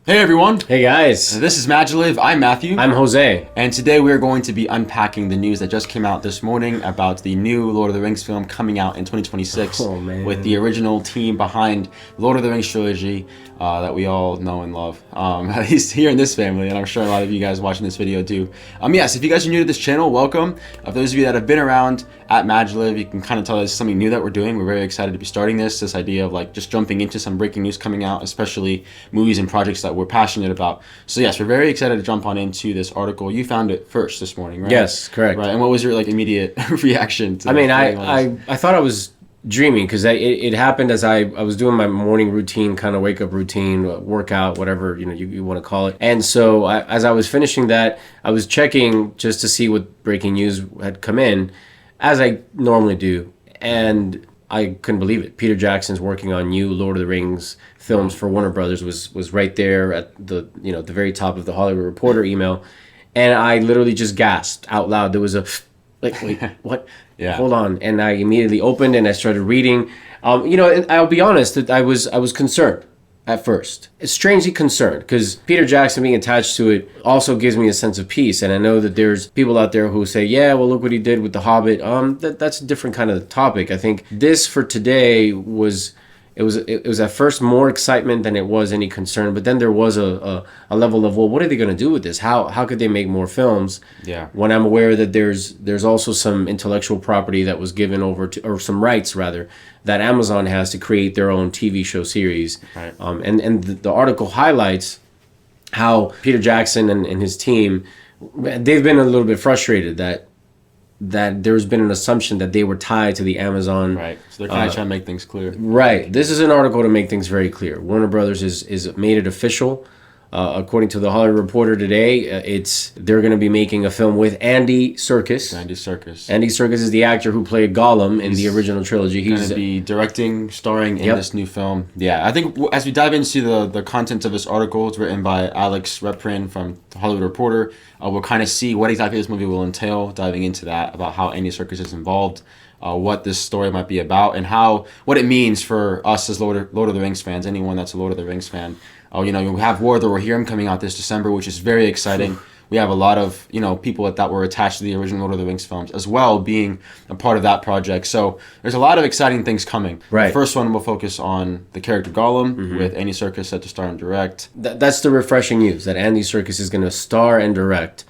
Hey everyone! Hey guys! This is MaJeliv. I'm Matthew. I'm Jose. And today we're going to be unpacking the news that just came out this morning about the new Lord of the Rings film coming out in 2026 with the original team behind Lord of the Rings trilogy that we all know and love. At least here in this family, and I'm sure a lot of you guys watching this video do. Yes, if you guys are new to this channel, welcome. Those of you that have been around at MaJeliv, you can kind of tell us something new that we're doing. We're very excited to be starting this idea of like just jumping into some breaking news coming out, especially movies and projects that we're passionate about. So yes, we're very excited to jump on into this article. You found it first this morning, right? Yes, correct. Right, and what was your like immediate reaction to I thought I was dreaming because it happened as I was doing my morning routine, kind of wake up routine, workout, whatever you want to call it. And so as I was finishing that, I was checking just to see what breaking news had come in, as I normally do, and I couldn't believe it. Peter Jackson's working on new Lord of the Rings films for Warner Brothers was right there at the the very top of the Hollywood Reporter email, and I literally just gasped out loud. There was a like, wait, what? Yeah. Hold on. And I immediately opened and I started reading. And I'll be honest that I was concerned at first. It's strangely concerned because Peter Jackson being attached to it also gives me a sense of peace. And I know that there's people out there who say, yeah, well, look what he did with The Hobbit. That's a different kind of topic. I think this for today was at first more excitement than it was any concern, but then there was a level of, well, what are they going to do with this? How could they make more films? Yeah. When I'm aware that there's also some intellectual property that was given over to, or some rights rather, that Amazon has to create their own TV show series. Right. And the article highlights how Peter Jackson and his team, they've been a little bit frustrated that there's been an assumption that they were tied to the Amazon. Right. So they're kind of trying to make things clear. Right. This is an article to make things very clear. Warner Brothers is made it official. According to the Hollywood Reporter today, they're going to be making a film with Andy Serkis. Andy Serkis. Andy Serkis is the actor who played Gollum in the original trilogy. He's going to be directing, starring in this new film. Yeah, I think as we dive into the content of this article, it's written by Alex Reprin from the Hollywood Reporter. We'll kind of see what exactly this movie will entail, diving into that, about how Andy Serkis is involved, what this story might be about, and what it means for us as Lord of the Rings fans, anyone that's a Lord of the Rings fan. We have War of the Rohirrim coming out this December, which is very exciting. We have a lot of people that were attached to the original Lord of the Rings films as well, being a part of that project. So there's a lot of exciting things coming. Right. The first one will focus on the character Gollum, with Andy Serkis set to star and direct. That's the refreshing news, that Andy Serkis is going to star and direct.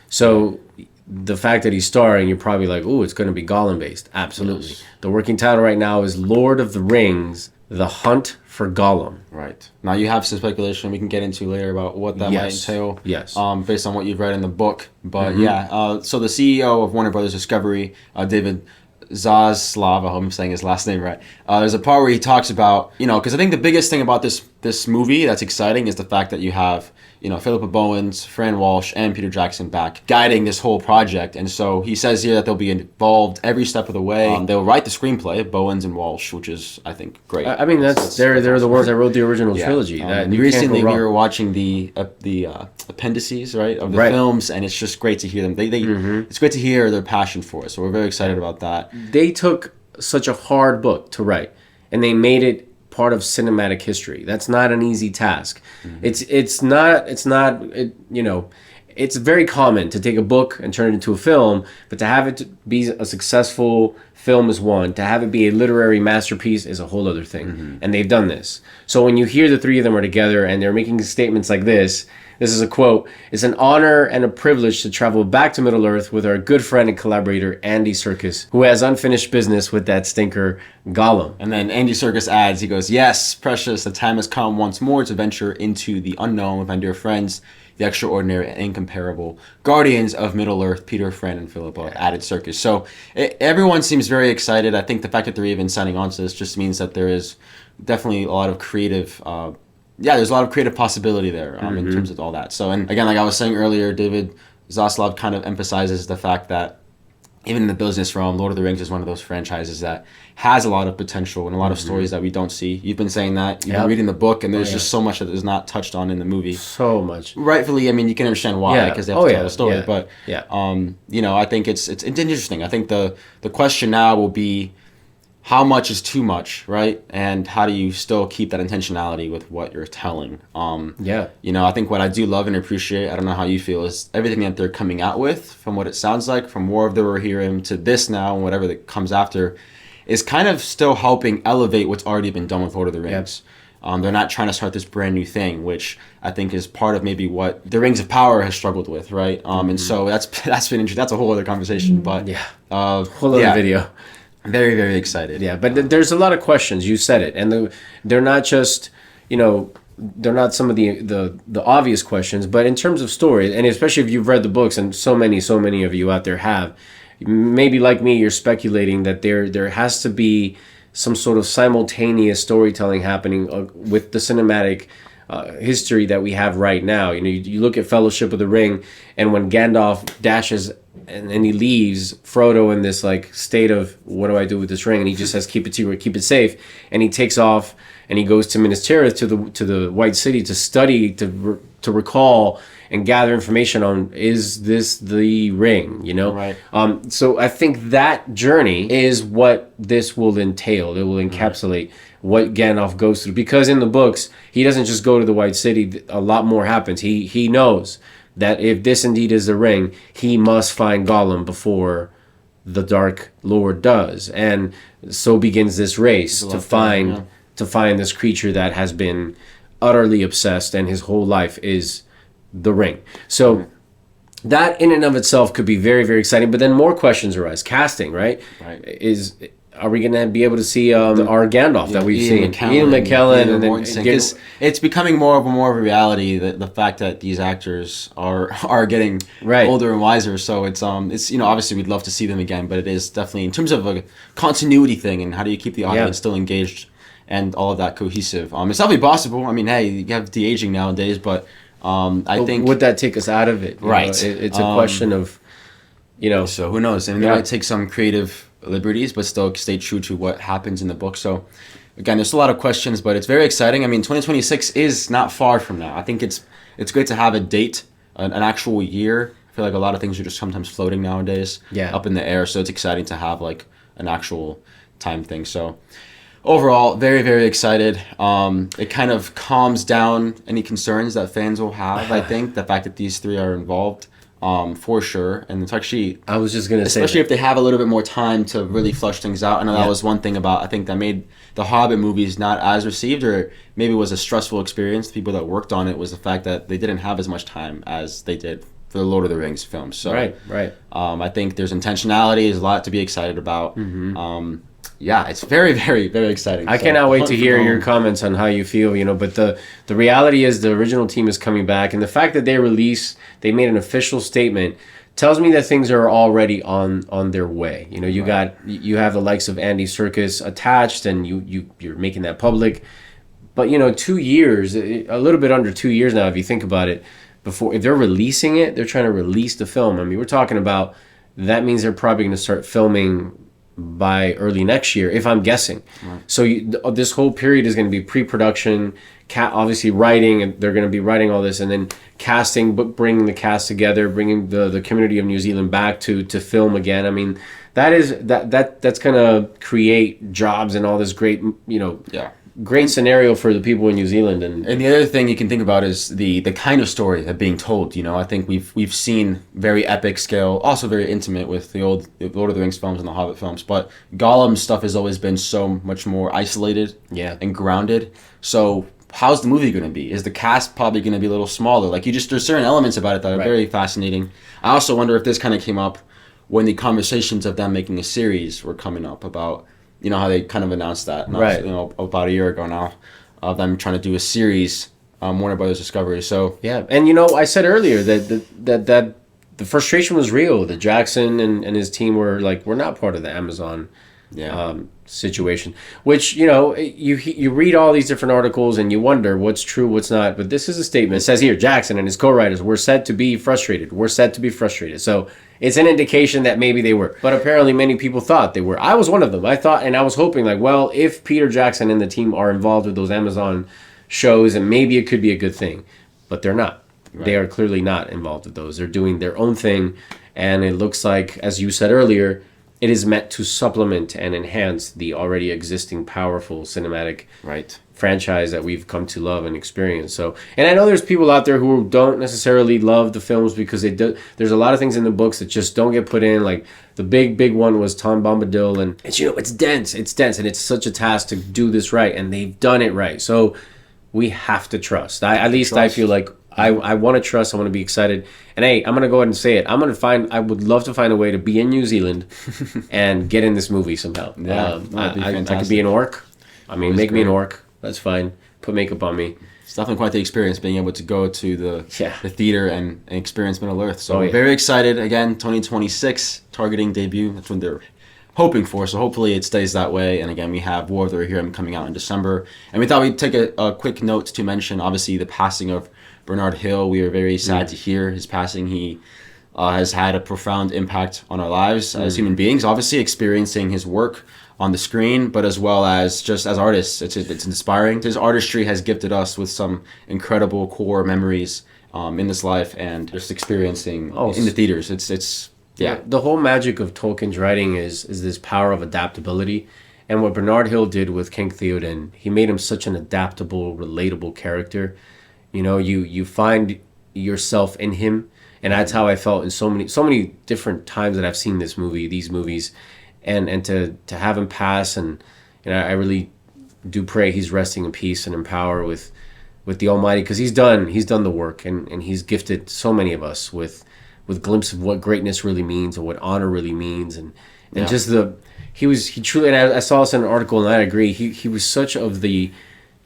So the fact that he's starring, you're probably like, oh, it's going to be Gollum based. Absolutely. Yes. The working title right now is Lord of the Rings, The Hunt for Gollum. Right. Now you have some speculation we can get into later about what that might entail. Yes. Based on what you've read in the book. But so the CEO of Warner Brothers Discovery, David Zaslav, I hope I'm saying his last name right. There's a part where he talks about, because I think the biggest thing about this movie that's exciting is the fact that you have, Philippa Boyens, Fran Walsh, and Peter Jackson back guiding this whole project. And so he says here that they'll be involved every step of the way. They'll write the screenplay, Boyens and Walsh, which is, I think, great. I mean, they're the ones that wrote the original trilogy. Recently, we were watching the appendices, right, of the films, and it's just great to hear them. It's great to hear their passion for it. So we're very excited about that. They took such a hard book to write, and they made it part of cinematic history. That's not an easy task. It's very common to take a book and turn it into a film, but to have it to be a successful film is one. To have it be a literary masterpiece is a whole other thing. And they've done this. So when you hear the three of them are together and they're making statements like this is a quote, "It's an honor and a privilege to travel back to Middle-earth with our good friend and collaborator, Andy Serkis, who has unfinished business with that stinker, Gollum." And then Andy Serkis adds, he goes, "Yes, precious, the time has come once more to venture into the unknown with my dear friends, the extraordinary and incomparable guardians of Middle-earth, Peter, Fran, and Philippa," added Serkis. So everyone seems very excited. I think the fact that they're even signing on to this just means that there is definitely a lot of creative there's a lot of creative possibility there in terms of all that. So, and again, like I was saying earlier, David Zaslav kind of emphasizes the fact that even in the business realm, Lord of the Rings is one of those franchises that has a lot of potential and a lot of stories that we don't see. You've been saying that. You've been reading the book, and there's just so much that is not touched on in the movie. So much. Rightfully, I mean, you can understand why, because they have to tell the story. But, I think it's interesting. I think the question now will be, how much is too much, right? And how do you still keep that intentionality with what you're telling? You know, I think what I do love and appreciate, I don't know how you feel, is everything that they're coming out with, from what it sounds like, from War of the Rohirrim to this now and whatever that comes after, is kind of still helping elevate what's already been done with Lord of the Rings. They're not trying to start this brand new thing, which I think is part of maybe what the Rings of Power has struggled with, right? And so that's been interesting. That's a whole other conversation, but whole other video. Very, very excited. Yeah, but there's a lot of questions. You said it, and they're not just, you know, they're not some of the obvious questions, but in terms of story, and especially if you've read the books, and so many of you out there have, maybe like me, you're speculating that there has to be some sort of simultaneous storytelling happening with the cinematic history that we have right now. You know, you look at Fellowship of the Ring, and when Gandalf dashes and he leaves Frodo in this like state of, what do I do with this ring? And he just says, keep it secret, keep it safe. And he takes off and he goes to Minas Tirith, to the White City, to study, to recall and gather information on, is this the ring, you know? Right. So I think that journey is what this will entail. It will encapsulate what Gandalf goes through. Because in the books, he doesn't just go to the White City. A lot more happens. He knows that if this indeed is the ring, he must find Gollum before the Dark Lord does. And so begins this race to find this creature that has been utterly obsessed, and his whole life is the ring. So that in and of itself could be very, very exciting. But then more questions arise. Casting, right? Are we going to be able to see our Gandalf that we've seen? Ian McKellen. And then it's becoming more of a reality, that the fact that these actors are getting older and wiser. So it's you know, obviously we'd love to see them again, but it is definitely, in terms of a continuity thing and how do you keep the audience still engaged and all of that cohesive. It's definitely possible. I mean, hey, you have de-aging nowadays, but I think... Would that take us out of it? Right. It's a question of, you know... So who knows? I mean, they might take some creative liberties, but still stay true to what happens in the book. So, again, there's a lot of questions, but it's very exciting. I mean, 2026 is not far from now. I think it's great to have a date, an actual year. I feel like a lot of things are just sometimes floating nowadays, up in the air. So it's exciting to have like an actual time thing. So... overall, very, very excited. It kind of calms down any concerns that fans will have, I think. The fact that these three are involved, for sure. And it's actually... I was just going to say... especially if they have a little bit more time to really flush things out. I know that was one thing about, I think, that made the Hobbit movies not as received, or maybe was a stressful experience. The people that worked on it was the fact that they didn't have as much time as they did for the Lord of the Rings films. So, right. I think there's intentionality. There's a lot to be excited about. Yeah, it's very, very, very exciting. I cannot wait to hear your comments on how you feel, you know, but the reality is the original team is coming back, and the fact that they made an official statement tells me that things are already on their way. You know, you have the likes of Andy Serkis attached, and you're making that public. But, you know, 2 years, a little bit under 2 years now, if you think about it, before, if they're releasing it, they're trying to release the film. I mean, we're talking about, that means they're probably going to start filming by early next year, if I'm guessing. So this whole period is going to be pre-production, obviously writing, and they're going to be writing all this, and then casting, but bringing the cast together, bringing the community of New Zealand back to film again. I mean, that's going to create jobs and all this great, you know, great scenario for the people in New Zealand. And the other thing you can think about is the kind of story that being told. You know, I think we've seen very epic scale, also very intimate with the old Lord of the Rings films and the Hobbit films, but Gollum's stuff has always been so much more isolated and grounded. So how's the movie going to be? Is the cast probably going to be a little smaller? Like, there's certain elements about it that are very fascinating. I also wonder if this kind of came up when the conversations of them making a series were coming up about, you know, how they kind of announced that, you know, about a year ago now, of them trying to do a series, Warner Brothers Discovery. So and you know, I said earlier that the frustration was real. That Jackson and his team were like, we're not part of the Amazon situation. Which, you know, you read all these different articles and you wonder what's true, what's not. But this is a statement. It says here, Jackson and his co-writers were said to be frustrated. So it's an indication that maybe they were. But apparently many people thought they were. I was one of them. I thought, and I was hoping, like, well, if Peter Jackson and the team are involved with those Amazon shows, and maybe it could be a good thing. But they're not. They are clearly not involved with those. They're doing their own thing. And it looks like, as you said earlier, it is meant to supplement and enhance the already existing powerful cinematic Right. franchise that we've come to love and experience. So, and I know there's people out there who don't necessarily love the films because there's a lot of things in the books that just don't get put in. Like the big one was Tom Bombadil, and it's, it's dense, and it's such a task to do this right, and they've done it right. So we have to trust. I feel like I want to trust. I want to be excited. And hey, I'm gonna go ahead and say it. I would love to find a way to be in New Zealand and get in this movie somehow. Yeah, that'd be fantastic. I could be an orc. I mean, make me an great. orc. That's fine. Put makeup on me. It's definitely quite the experience being able to go to the theater and experience Middle Earth. So we're very excited. Again, 2026 targeting debut. That's what they're hoping for. So hopefully it stays that way. And again, we have War of the Rohirrim coming out in December. And we thought we'd take a quick note to mention, obviously, the passing of Bernard Hill. We are very sad to hear his passing. He has had a profound impact on our lives as human beings, obviously experiencing his work on the screen, but as well as just as artists. It's inspiring. His artistry has gifted us with some incredible core memories in this life, and just experiencing in the theaters. It's the whole magic of Tolkien's writing is this power of adaptability. And what Bernard Hill did with King Theoden, he made him such an adaptable, relatable character. You know, you find yourself in him, and that's how I felt in so many different times that I've seen these movies, and to have him pass, and I really do pray he's resting in peace and in power with the Almighty, because he's done the work, and he's gifted so many of us with glimpses of what greatness really means and what honor really means, and just he truly, and I saw this in an article, and I agree, he was such of the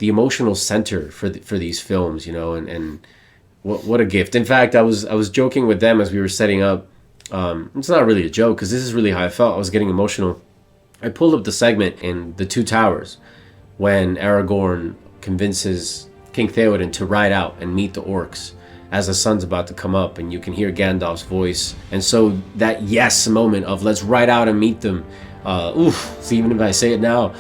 emotional center for these films, and what a gift. In fact, I was joking with them as we were setting up. It's not really a joke, because this is really how I felt. I was getting emotional. I pulled up the segment in The Two Towers when Aragorn convinces King Theoden to ride out and meet the orcs as the sun's about to come up, and you can hear Gandalf's voice. And so that yes moment of let's ride out and meet them, so even if I say it now,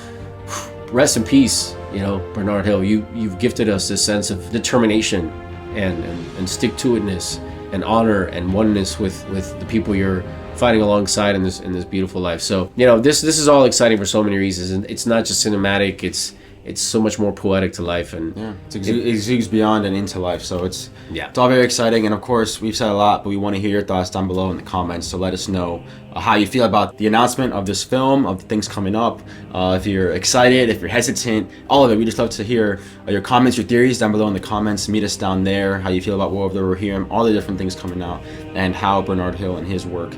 rest in peace, Bernard Hill. You've gifted us this sense of determination and stick-to-itness and honor and oneness with the people you're fighting alongside in this beautiful life. So this is all exciting for so many reasons, and it's not just cinematic. It's so much more poetic to life, and it exudes beyond and into life. So it's all very exciting. And of course, we've said a lot, but we want to hear your thoughts down below in the comments. So let us know how you feel about the announcement of this film, of the things coming up. If you're excited, if you're hesitant, all of it. We just love to hear your comments, your theories down below in the comments. Meet us down there. How you feel about War of the Rohirrim, all the different things coming out, and how Bernard Hill and his work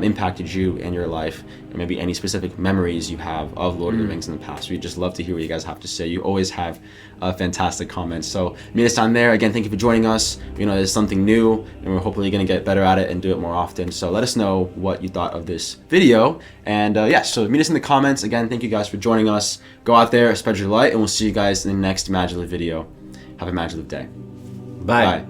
impacted you in your life, and maybe any specific memories you have of Lord of the Rings in the past. We'd just love to hear what you guys have to say. You always have fantastic comments. So meet us down there. Again, thank you for joining us. There's something new, and we're hopefully going to get better at it and do it more often. So let us know what you thought of this video. And so meet us in the comments. Again, thank you guys for joining us. Go out there, spread your light, and we'll see you guys in the next MaJeliv video. Have a MaJeliv day. Bye.